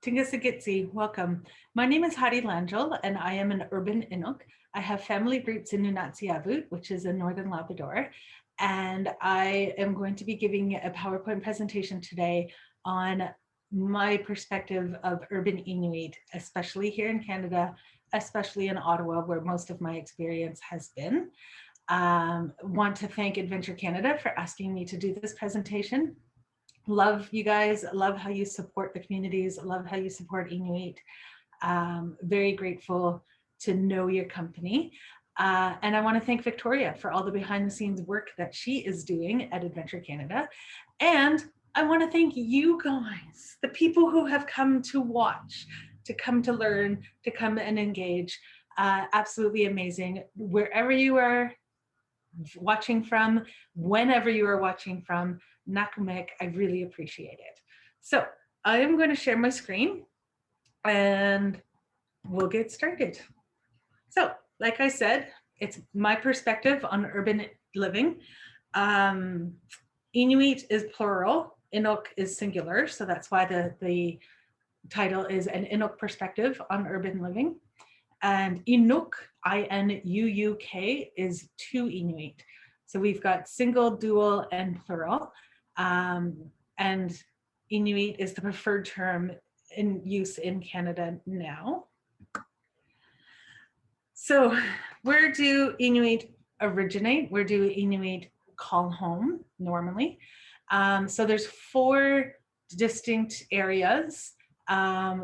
Tingasagitsi, welcome. My name is Heidi Langille and I am an urban Inuk. I have family roots in Nunatsiavut, which is in northern Labrador, and I am going to be giving a PowerPoint presentation today on my perspective of urban Inuit, especially here in Canada, especially in Ottawa, where most of my experience has been. Want to thank Adventure Canada for asking me to do this presentation. Love you guys, love how you support the communities, love how you support Inuit. Very grateful to know your company. And I want to thank Victoria for all the behind the scenes work that she is doing at Adventure Canada. And I want to thank you guys, the people who have come to watch, to come to learn, to come and engage. Absolutely amazing. Wherever you are watching from, whenever you are watching from, Nakumek, I really appreciate it. So I am going to share my screen and we'll get started. So like I said, it's my perspective on urban living. Inuit is plural, Inuk is singular, so that's why the title is an Inuk perspective on urban living. And Inuk, I-N-U-U-K, is two Inuit. So we've got single, dual, and plural. And Inuit is the preferred term in use in Canada now. So where do Inuit originate? Where do Inuit call home normally? So there's 4 distinct areas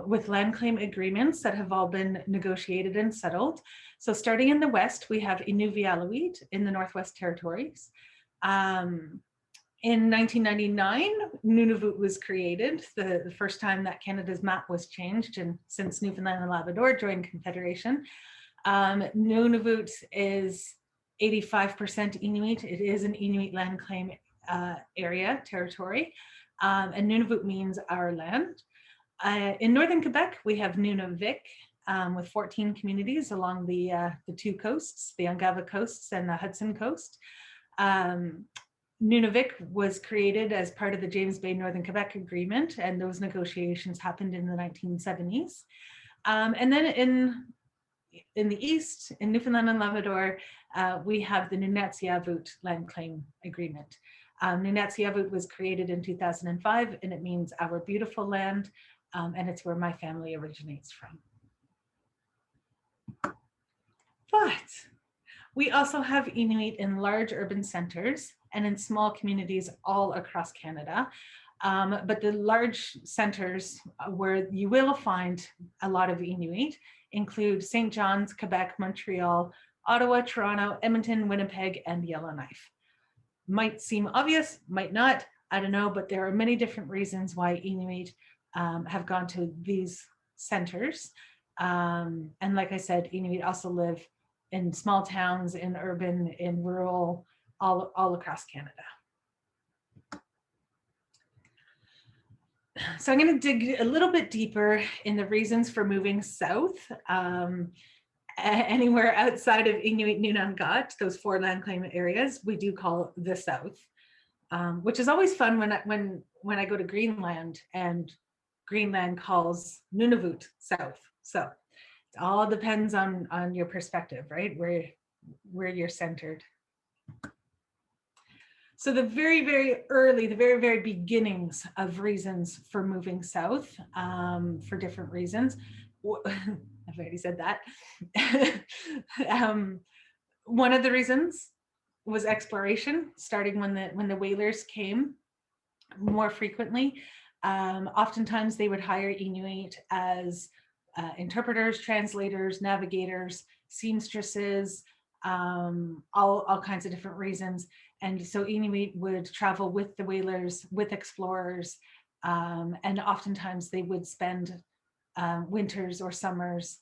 with land claim agreements that have all been negotiated and settled. So starting in the west, we have Inuvialuit in the Northwest Territories. In 1999, Nunavut was created, the first time that Canada's map was changed, and since Newfoundland and Labrador joined Confederation. Nunavut is 85% Inuit. It is an Inuit land claim area, territory, and Nunavut means our land. In northern Quebec, we have Nunavik with 14 communities along the 2 coasts, the Ungava coasts and the Hudson coast. Nunavik was created as part of the James Bay Northern Quebec Agreement, and those negotiations happened in the 1970s. And then in the east, in Newfoundland and Labrador, we have the Nunatsiavut land claim agreement. Nunatsiavut was created in 2005, and it means our beautiful land, and it's where my family originates from. But we also have Inuit in large urban centers and in small communities all across Canada. But the large centers where you will find a lot of Inuit include St. John's, Quebec, Montreal, Ottawa, Toronto, Edmonton, Winnipeg, and Yellowknife. Might seem obvious, might not, I don't know, but there are many different reasons why Inuit have gone to these centers. And like I said, Inuit also live in small towns, in urban, in rural, all across Canada. So I'm going to dig a little bit deeper in the reasons for moving south, anywhere outside of Inuit Nunangat, those 4 land claim areas, we do call the South, which is always fun when I go to Greenland and Greenland calls Nunavut South. So it all depends on your perspective, right? Where you're centered. So the very, very early, the very, very beginnings of reasons for moving south for different reasons. I've already said that. One of the reasons was exploration, starting when the whalers came more frequently. Oftentimes they would hire Inuit as interpreters, translators, navigators, seamstresses, all kinds of different reasons. And so Inuit would travel with the whalers, with explorers, and oftentimes they would spend winters or summers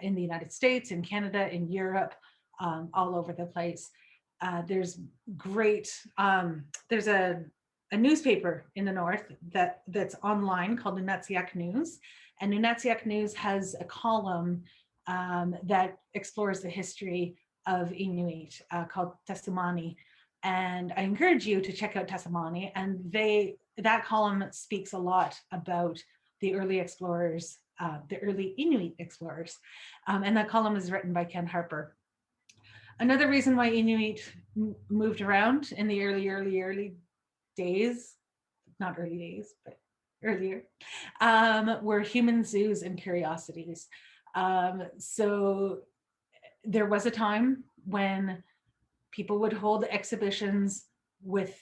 in the United States, in Canada, in Europe, all over the place. There's a newspaper in the north that's online called Nunatsiavut News, and Nunatsiavut News has a column that explores the history of Inuit called Testimony. And I encourage you to check out Testimony, and that column speaks a lot about the early explorers, the early Inuit explorers. And that column is written by Ken Harper. Another reason why Inuit moved around in the early days, not early days, but earlier, were human zoos and curiosities. So there was a time when people would hold exhibitions with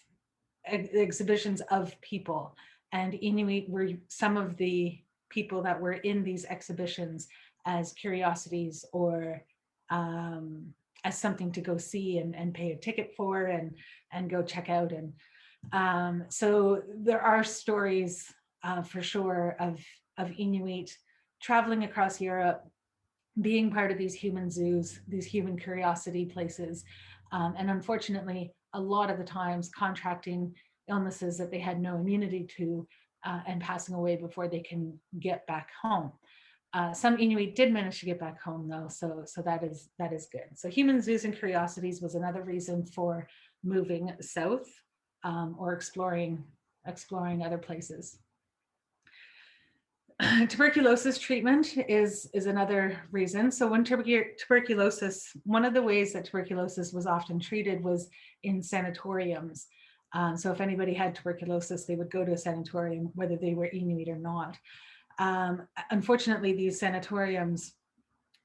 exhibitions of people, and Inuit were some of the people that were in these exhibitions as curiosities or as something to go see and pay a ticket for and go check out. And so there are stories for sure of Inuit traveling across Europe, being part of these human zoos, these human curiosity places, and unfortunately, a lot of the times contracting illnesses that they had no immunity to and passing away before they can get back home. Some Inuit did manage to get back home though, so that is good. So human zoos and curiosities was another reason for moving south or exploring other places. Tuberculosis treatment is another reason. So when tuberculosis, one of the ways that tuberculosis was often treated was in sanatoriums. So if anybody had tuberculosis, they would go to a sanatorium, whether they were Inuit or not. Unfortunately, these sanatoriums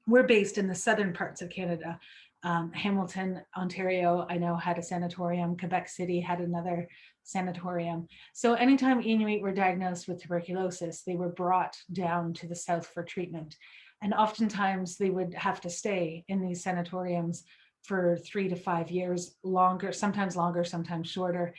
were based in the southern parts of Canada. Hamilton, Ontario, I know had a sanatorium. Quebec City had another sanatorium. So anytime Inuit were diagnosed with tuberculosis, they were brought down to the south for treatment. And oftentimes they would have to stay in these sanatoriums for 3 to 5 years, longer, sometimes shorter.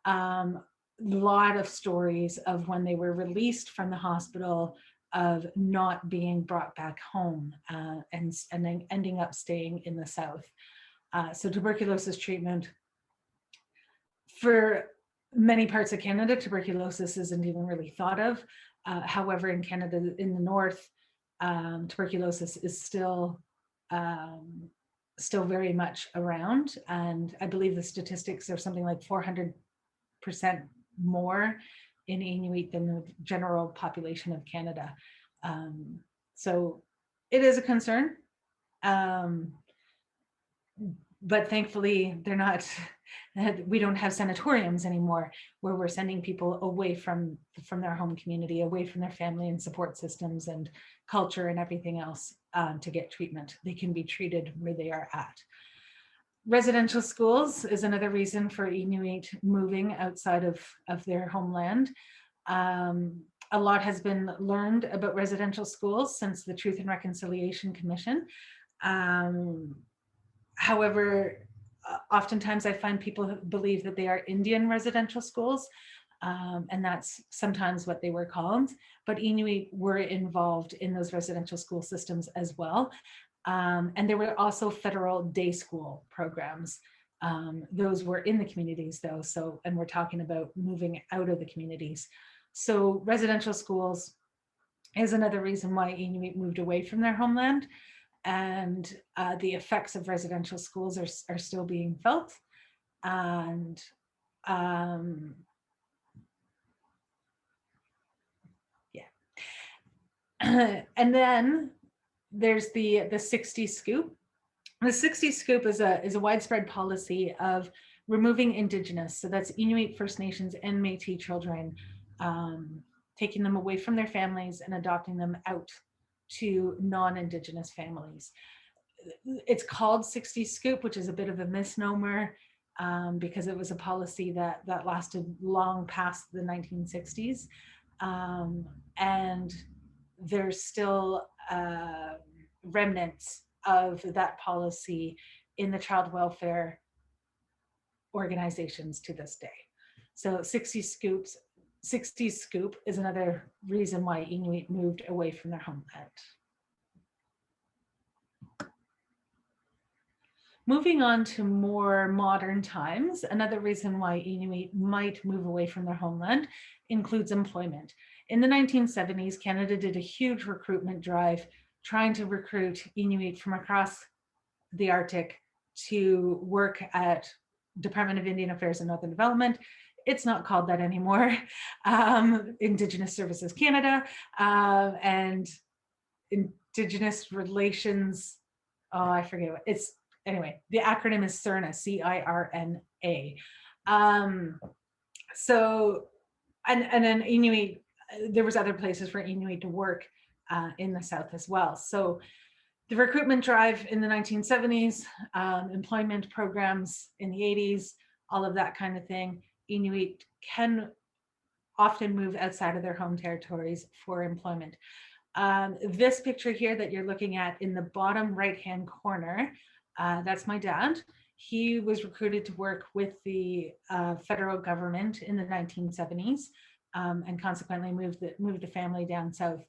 Lot of stories of when they were released from the hospital of not being brought back home and then ending up staying in the south. So tuberculosis treatment, for many parts of Canada, tuberculosis isn't even really thought of. However, in Canada, in the north, tuberculosis is still very much around. And I believe the statistics are something like 400% more in Inuit than the general population of Canada. So it is a concern. But thankfully they're not, we don't have sanatoriums anymore where we're sending people away from their home community, away from their family and support systems and culture and everything else to get treatment. They can be treated where they are at. Residential schools is another reason for Inuit moving outside of their homeland. A lot has been learned about residential schools since the Truth and Reconciliation Commission. However, oftentimes I find people believe that they are Indian residential schools, and that's sometimes what they were called, but Inuit were involved in those residential school systems as well. And there were also federal day school programs. Those were in the communities though, so, and we're talking about moving out of the communities. So residential schools is another reason why Inuit moved away from their homeland. And the effects of residential schools are still being felt. And yeah. And then there's the 60 scoop. The 60 scoop is a widespread policy of removing Indigenous, so that's Inuit, First Nations, and Métis children, taking them away from their families and adopting them out to non-Indigenous families. It's called 60 scoop, which is a bit of a misnomer because it was a policy that lasted long past the 1960s. And there's still remnants of that policy in the child welfare organizations to this day. So 60 scoop is another reason why Inuit moved away from their homeland. Moving on to more modern times, another reason why Inuit might move away from their homeland includes employment. In the 1970s, Canada did a huge recruitment drive trying to recruit Inuit from across the Arctic to work at Department of Indian Affairs and Northern Development. It's not called that anymore. Indigenous Services Canada and Indigenous Relations. Oh, I forget what it's. Anyway, the acronym is CIRNA, CIRNA. So, and then Inuit, there was other places for Inuit to work in the South as well. So the recruitment drive in the 1970s, employment programs in the 80s, all of that kind of thing. Inuit can often move outside of their home territories for employment. This picture here that you're looking at in the bottom right-hand corner, that's my dad. He was recruited to work with the federal government in the 1970s and consequently moved the family down south.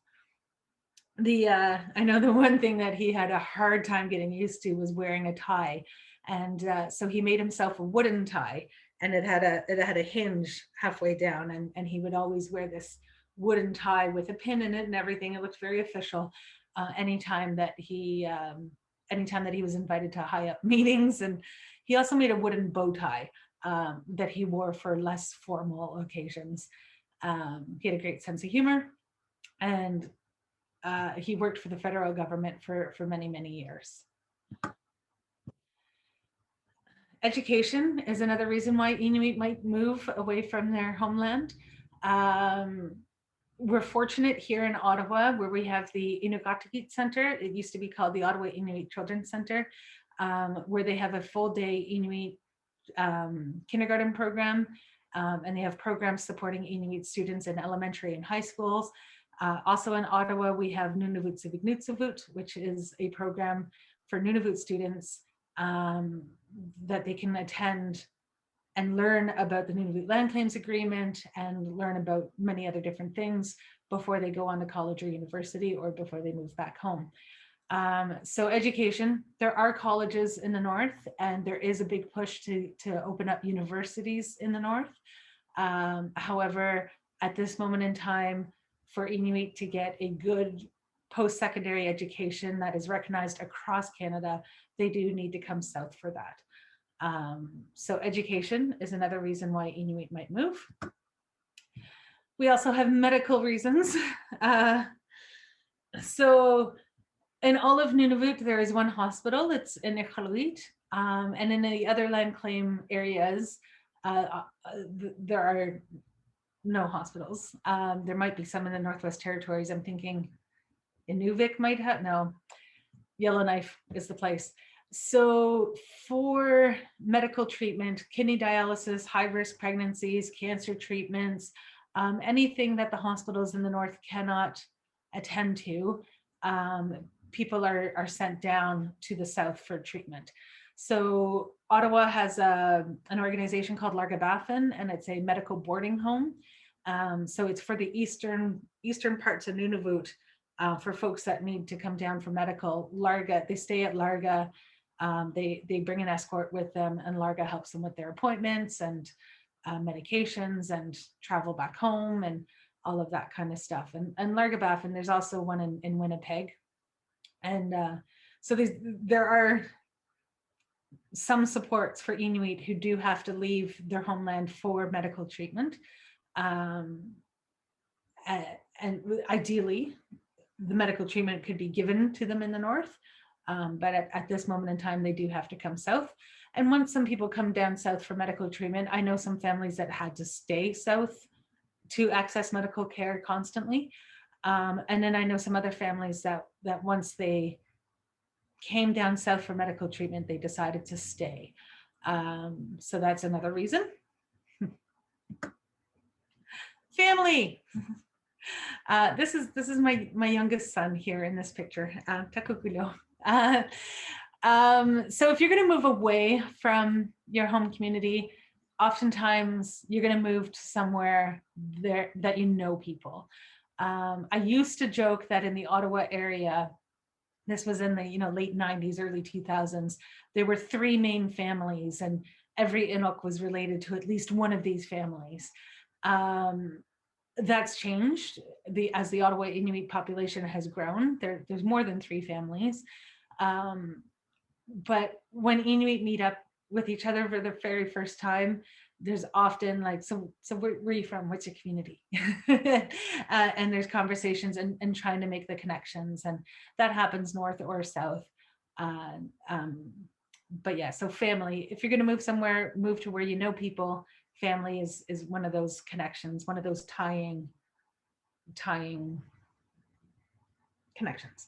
I know the one thing that he had a hard time getting used to was wearing a tie. And so he made himself a wooden tie, and it had a hinge halfway down, and he would always wear this wooden tie with a pin in it and everything. It looked very official anytime that he was invited to high up meetings. And he also made a wooden bow tie that he wore for less formal occasions. He had a great sense of humor, and he worked for the federal government for many, many years. Education is another reason why Inuit might move away from their homeland. We're fortunate here in Ottawa, where we have the Inuk Center. It used to be called the Ottawa Inuit Children's Center, where they have a full day Inuit kindergarten program, and they have programs supporting Inuit students in elementary and high schools. Also in Ottawa, we have Nunatsiavut, which is a program for Nunavut students that they can attend and learn about the Nunavut Land Claims Agreement and learn about many other different things before they go on to college or university or before they move back home. So education, there are colleges in the north, and there is a big push to open up universities in the north. However, at this moment in time, for Inuit to get a good post-secondary education that is recognized across Canada, they do need to come south for that. So education is another reason why Inuit might move. We also have medical reasons. So in all of Nunavut, there is one hospital. It's in Inuit, and in the other land claim areas, there are no hospitals. There might be some in the Northwest Territories. I'm thinking Inuvik might have, no, Yellowknife is the place. So for medical treatment, kidney dialysis, high-risk pregnancies, cancer treatments, anything that the hospitals in the north cannot attend to, people are sent down to the south for treatment. So Ottawa has an organization called Largabaffin, and it's a medical boarding home. So it's for the eastern parts of Nunavut for folks that need to come down for medical. Larga, they stay at Larga. They bring an escort with them, and Larga helps them with their appointments and medications and travel back home and all of that kind of stuff. And Largabaffin, there's also one in Winnipeg. And so there are some supports for Inuit who do have to leave their homeland for medical treatment. And ideally, the medical treatment could be given to them in the north. But at this moment in time, they do have to come south. And once some people come down south for medical treatment, I know some families that had to stay south to access medical care constantly. And then I know some other families that once they came down south for medical treatment, they decided to stay. So that's another reason. Family. This is my youngest son here in this picture, Takukulo. So if you're going to move away from your home community, oftentimes you're going to move to somewhere there that you know people. I used to joke that in the Ottawa area, this was in the late 90s, early 2000s, there were 3 main families, and every Inuk was related to at least one of these families. That's changed as the Ottawa Inuit population has grown. There's more than 3 families. But when Inuit meet up with each other for the very first time, there's often like, so where are you from? What's your community? And there's conversations and trying to make the connections, and that happens north or south. Uh, um, but yeah, so family, if you're going to move somewhere, move to where you know people. Family is one of those connections, one of those tying connections.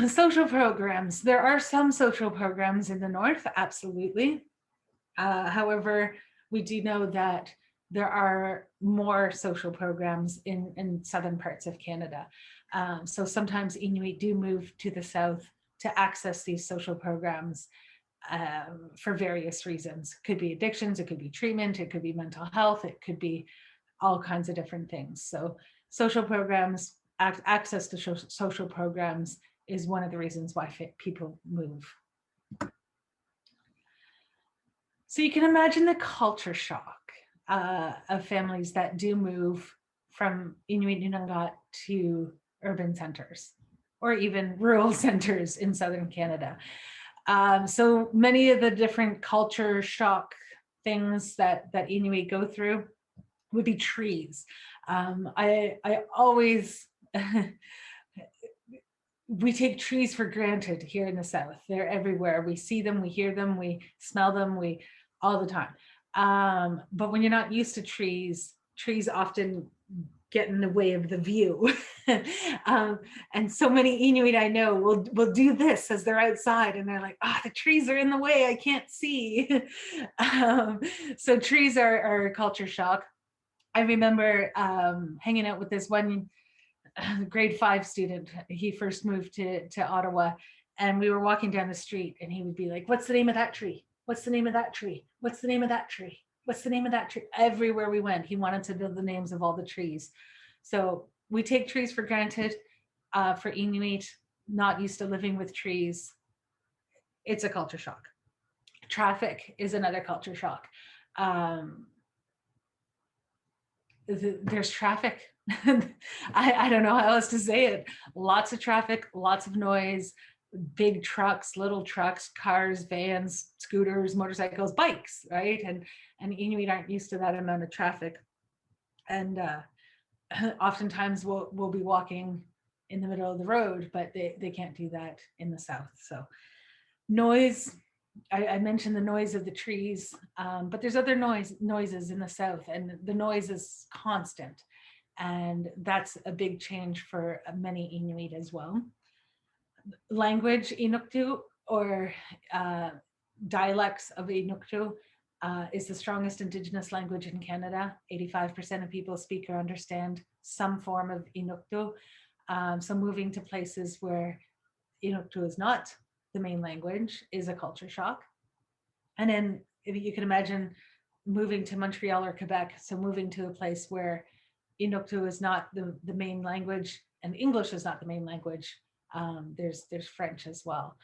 Social programs. There are some social programs in the north, absolutely. However, we do know that there are more social programs in southern parts of Canada. So sometimes Inuit do move to the south to access these social programs for various reasons. It could be addictions, it could be treatment, it could be mental health, it could be all kinds of different things. So social programs, access to social programs is one of the reasons why people move. So you can imagine the culture shock of families that do move from Inuit Nunangat to urban centers or even rural centers in southern Canada. So many of the different culture shock things that Inuit go through would be trees. I always we take trees for granted here in the south. They're everywhere. We see them, we hear them, we smell them, we all the time. But when you're not used to trees, trees often get in the way of the view. And so many Inuit I know will do this as they're outside, and they're like, "Ah, the trees are in the way. I can't see." So trees are a culture shock. I remember hanging out with this one grade 5 student. He first moved to Ottawa, and we were walking down the street, and he would be like, "What's the name of that tree? What's the name of that tree? What's the name of that tree? What's the name of that tree?" Everywhere we went, he wanted to know the names of all the trees. So we take trees for granted. For Inuit, not used to living with trees, it's a culture shock. Traffic is another culture shock. There's traffic. I don't know how else to say it. Lots of traffic, lots of noise, big trucks, little trucks, cars, vans, scooters, motorcycles, bikes, right? And Inuit aren't used to that amount of traffic. And oftentimes we'll be walking in the middle of the road, but they can't do that in the south. So noise, I mentioned the noise of the trees, but there's other noises in the south, and the noise is constant. And that's a big change for many Inuit as well. Language, Inuktu, or dialects of Inuktu, is the strongest Indigenous language in Canada. 85% of people speak or understand some form of Inuktu. So moving to places where Inuktu is not the main language is a culture shock. And then if you can imagine moving to Montreal or Quebec, so moving to a place where Inuktu is not the main language and English is not the main language. There's French as well.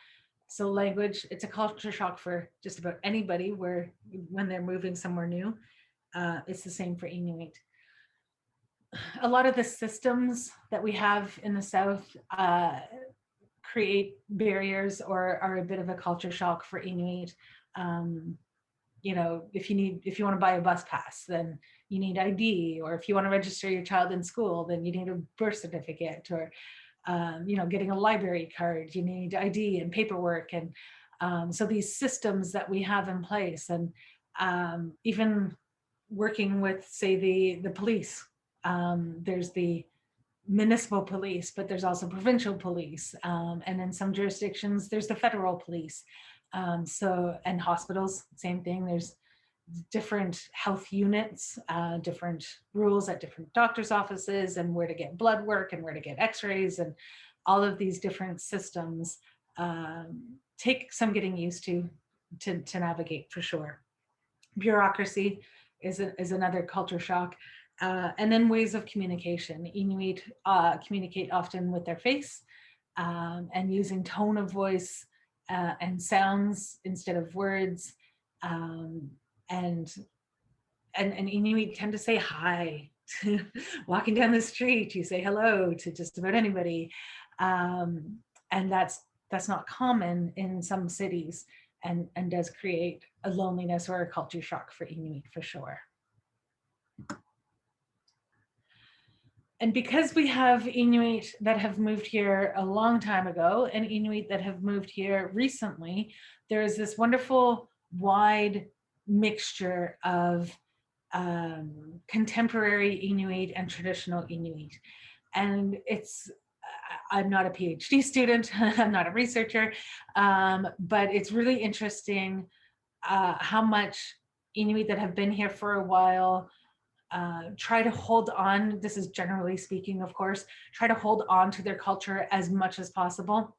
So language, it's a culture shock for just about anybody when they're moving somewhere new. It's the same for Inuit. A lot of the systems that we have in the South create barriers or are a bit of a culture shock for Inuit. If you want to buy a bus pass, then you need ID, or if you want to register your child in school, then you need a birth certificate, or getting a library card, you need ID and paperwork. And so these systems that we have in place, and even working with, say, the police, there's the municipal police, but there's also provincial police, and in some jurisdictions there's the federal police. And hospitals, same thing. There's different health units, different rules at different doctors' offices, and where to get blood work and where to get x-rays, and all of these different systems take some getting used to navigate, for sure. Bureaucracy is another culture shock. And then ways of communication. Inuit communicate often with their face, and using tone of voice and sounds instead of words. And Inuit tend to say hi. Walking down the street, you say hello to just about anybody. And that's not common in some cities. and does create a loneliness or a culture shock for Inuit for sure. And because we have Inuit that have moved here a long time ago and Inuit that have moved here recently, there is this wonderful wide mixture of contemporary Inuit and traditional Inuit. And I'm not a PhD student, I'm not a researcher, but it's really interesting how much Inuit that have been here for a while try to hold on, this is generally speaking, of course, try to hold on to their culture as much as possible.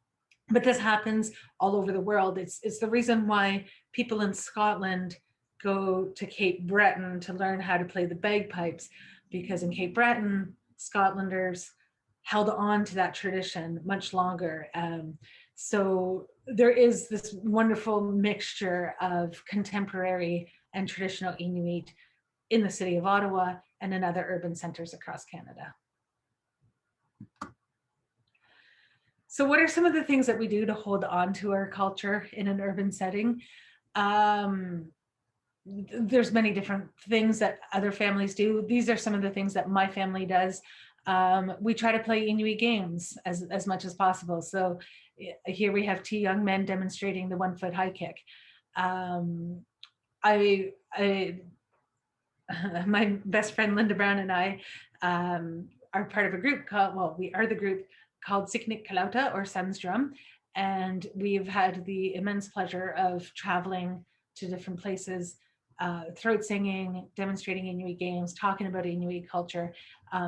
But this happens all over the world. It's the reason why people in Scotland go to Cape Breton to learn how to play the bagpipes, because in Cape Breton, Scotlanders held on to that tradition much longer. So there is this wonderful mixture of contemporary and traditional Inuit in the city of Ottawa and in other urban centers across Canada. So what are some of the things that we do to hold on to our culture in an urban setting? There's many different things that other families do. These are some of the things that my family does. We try to play Inuit games as much as possible. So here we have two young men demonstrating the 1-foot high kick. My best friend Linda Brown and I are part of a group called, well, we are the group called Siknik Kalauta, or Sun's Drum. And we've had the immense pleasure of traveling to different places, throat singing, demonstrating Inuit games, talking about Inuit culture.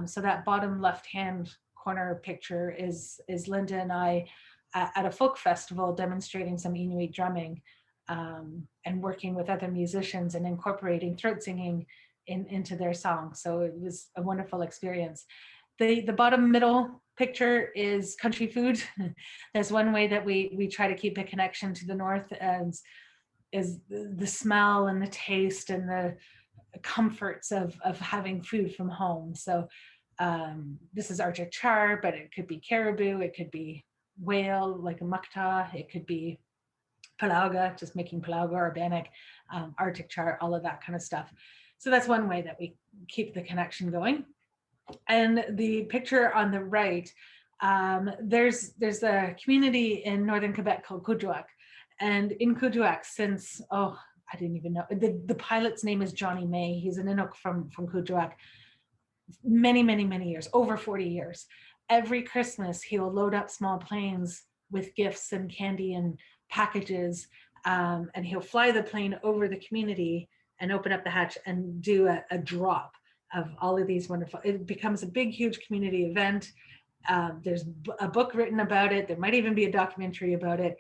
So that bottom left-hand corner picture is Linda and I at a folk festival demonstrating some Inuit drumming and working with other musicians and incorporating throat singing into their song. So it was a wonderful experience. The bottom middle picture is country food. There's one way that we try to keep a connection to the north, as is the smell and the taste and the comforts of having food from home. So this is Arctic char, but it could be caribou, it could be whale, like a mukta, it could be palauga, just making palauga organic, Arctic char, all of that kind of stuff. So that's one way that we keep the connection going. And the picture on the right, there's a community in northern Quebec called Kuujjuaq. And in Kuujjuaq, since, I didn't even know, the pilot's name is Johnny May. He's an Inuk from Kuujjuaq. Many years, over 40 years. Every Christmas, he'll load up small planes with gifts and candy and packages, and he'll fly the plane over the community and open up the hatch and do a drop of all of these wonderful, it becomes a big, huge community event. There's a book written about it. There might even be a documentary about it.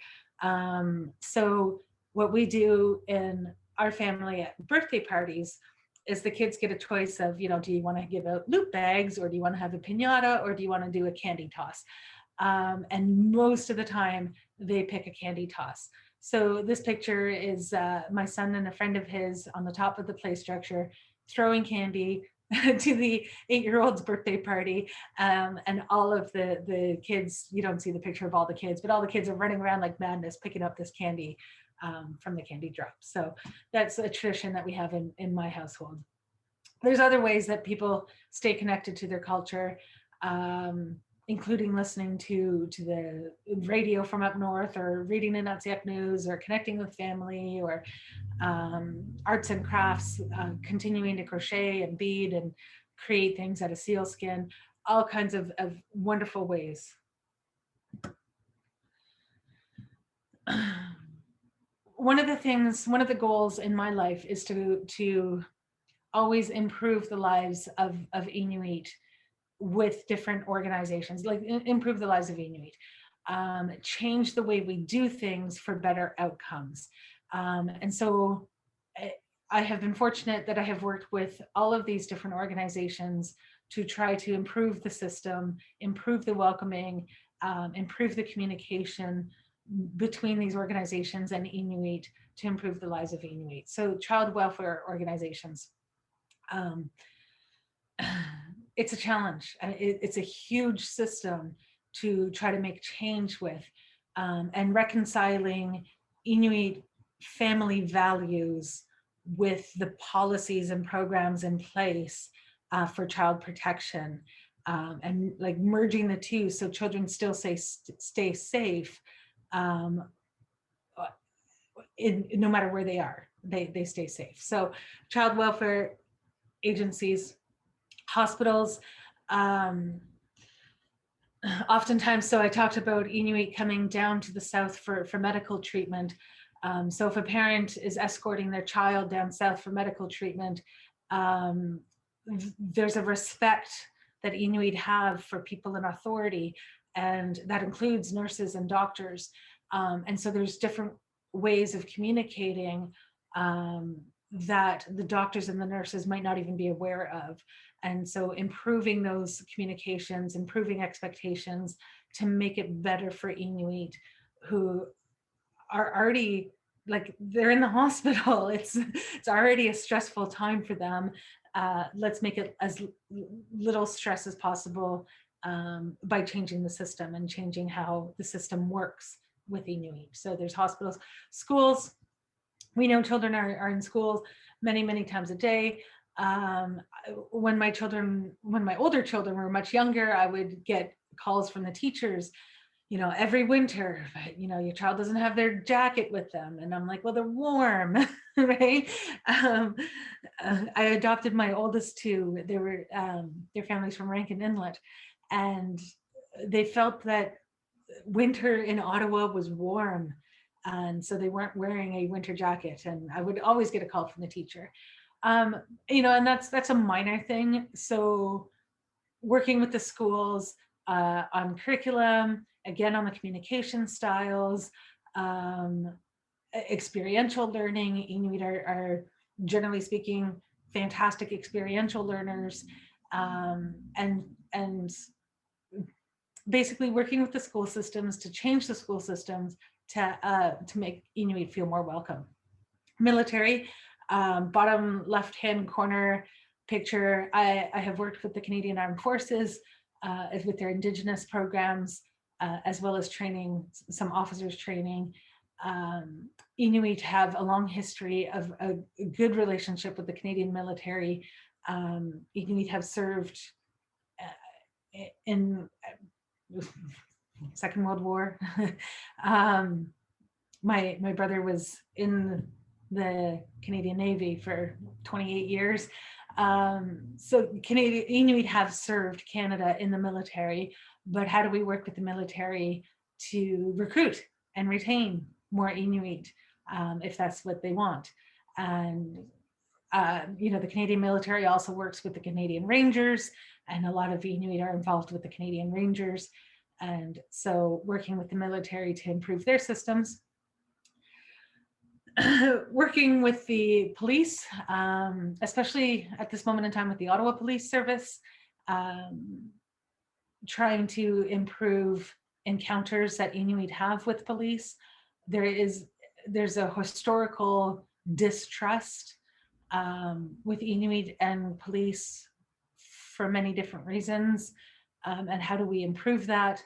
So what we do in our family at birthday parties is the kids get a choice of, do you want to give out loot bags, or do you want to have a piñata, or do you want to do a candy toss? And most of the time they pick a candy toss. So this picture is my son and a friend of his on the top of the play structure throwing candy to the 8-year-old's birthday party, and all of the kids, you don't see the picture of all the kids, but all the kids are running around like madness picking up this candy from the candy drop. So that's a tradition that we have in my household. There's other ways that people stay connected to their culture, including listening to the radio from up north, or reading the Nunatsiavut news, or connecting with family, or arts and crafts, continuing to crochet and bead and create things out of sealskin, all kinds of wonderful ways. One of the goals in my life is to always improve the lives of Inuit with different organizations, like improve the lives of Inuit, change the way we do things for better outcomes. And so I have been fortunate that I have worked with all of these different organizations to try to improve the system, improve the welcoming, improve the communication between these organizations and Inuit to improve the lives of Inuit. So child welfare organizations. It's a challenge. It's a huge system to try to make change with, and reconciling Inuit family values with the policies and programs in place for child protection, and like merging the two so children still stay safe, no matter where they are, they stay safe. So child welfare agencies, hospitals, oftentimes, so I talked about Inuit coming down to the south for medical treatment. So if a parent is escorting their child down south for medical treatment, there's a respect that Inuit have for people in authority, and that includes nurses and doctors. And so there's different ways of communicating that the doctors and the nurses might not even be aware of. And so improving those communications, improving expectations to make it better for Inuit who are already, like, they're in the hospital. It's already a stressful time for them. Let's make it as little stress as possible by changing the system and changing how the system works with Inuit. So there's hospitals, schools. We know children are in schools many times a day. When my older children were much younger, I would get calls from the teachers, every winter, your child doesn't have their jacket with them. And I'm like, well, they're warm, right? I adopted my oldest two. They were, their families from Rankin Inlet. And they felt that winter in Ottawa was warm. And so they weren't wearing a winter jacket. And I would always get a call from the teacher. And that's a minor thing. So working with the schools on curriculum, again, on the communication styles, experiential learning. Inuit are generally speaking fantastic experiential learners, and basically working with the school systems to change the school systems to make Inuit feel more welcome. Military, bottom left-hand corner picture, I have worked with the Canadian Armed Forces with their Indigenous programs, as well as training, some officers training. Inuit have a long history of a good relationship with the Canadian military. Inuit have served in Second World War. My brother was in the Canadian Navy for 28 years. So Inuit have served Canada in the military, but how do we work with the military to recruit and retain more Inuit if that's what they want? And the Canadian military also works with the Canadian Rangers, and a lot of Inuit are involved with the Canadian Rangers. And so working with the military to improve their systems. Working with the police, especially at this moment in time with the Ottawa Police Service, trying to improve encounters that Inuit have with police. There's a historical distrust with Inuit and police for many different reasons. And how do we improve that?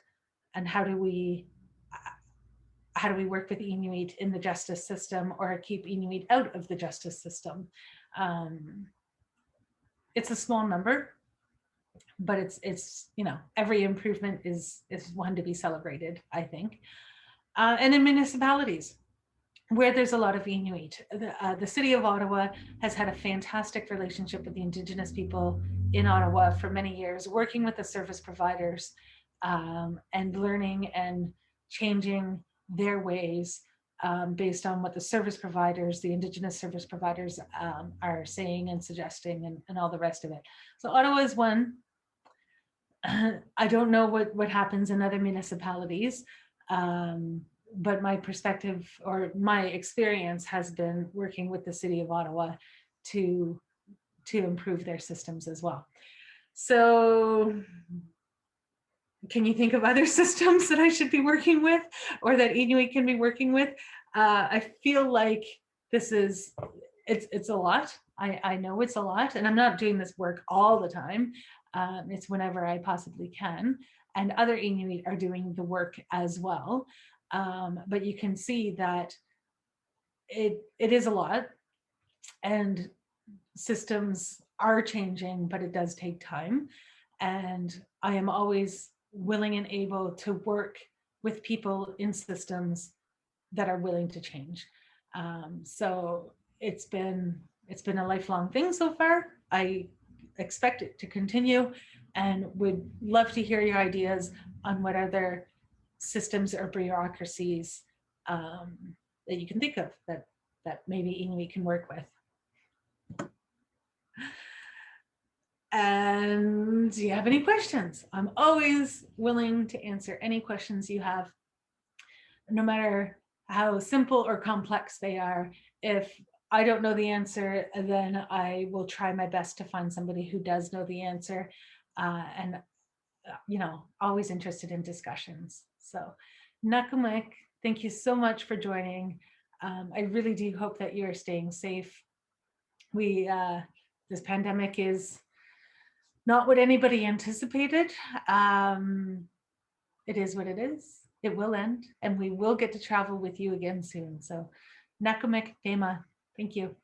And how do we work with Inuit in the justice system, or keep Inuit out of the justice system? It's a small number, but it's every improvement is one to be celebrated, I think. And in municipalities where there's a lot of Inuit, the city of Ottawa has had a fantastic relationship with the Indigenous people in Ottawa for many years, working with the service providers and learning and changing their ways based on what the service providers, the Indigenous service providers are saying and suggesting, and all the rest of it. So Ottawa is one. I don't know what happens in other municipalities, but my perspective or my experience has been working with the city of Ottawa to improve their systems as well. So can you think of other systems that I should be working with, or that Inuit can be working with? I feel like it's a lot. I know it's a lot, and I'm not doing this work all the time. It's whenever I possibly can, and other Inuit are doing the work as well. But you can see that it is a lot, and systems are changing, but it does take time. And I am always willing and able to work with people in systems that are willing to change. So it's been a lifelong thing so far. I expect it to continue, and would love to hear your ideas on what other systems or bureaucracies that you can think of that maybe Inuit can work with. And do you have any questions? I'm always willing to answer any questions you have, no matter how simple or complex they are. If I don't know the answer, then I will try my best to find somebody who does know the answer. And, always interested in discussions. So, Nakumek, thank you so much for joining. I really do hope that you're staying safe. This pandemic is not what anybody anticipated. It is what it is. It will end, and we will get to travel with you again soon. So, Nakumek Dema, thank you.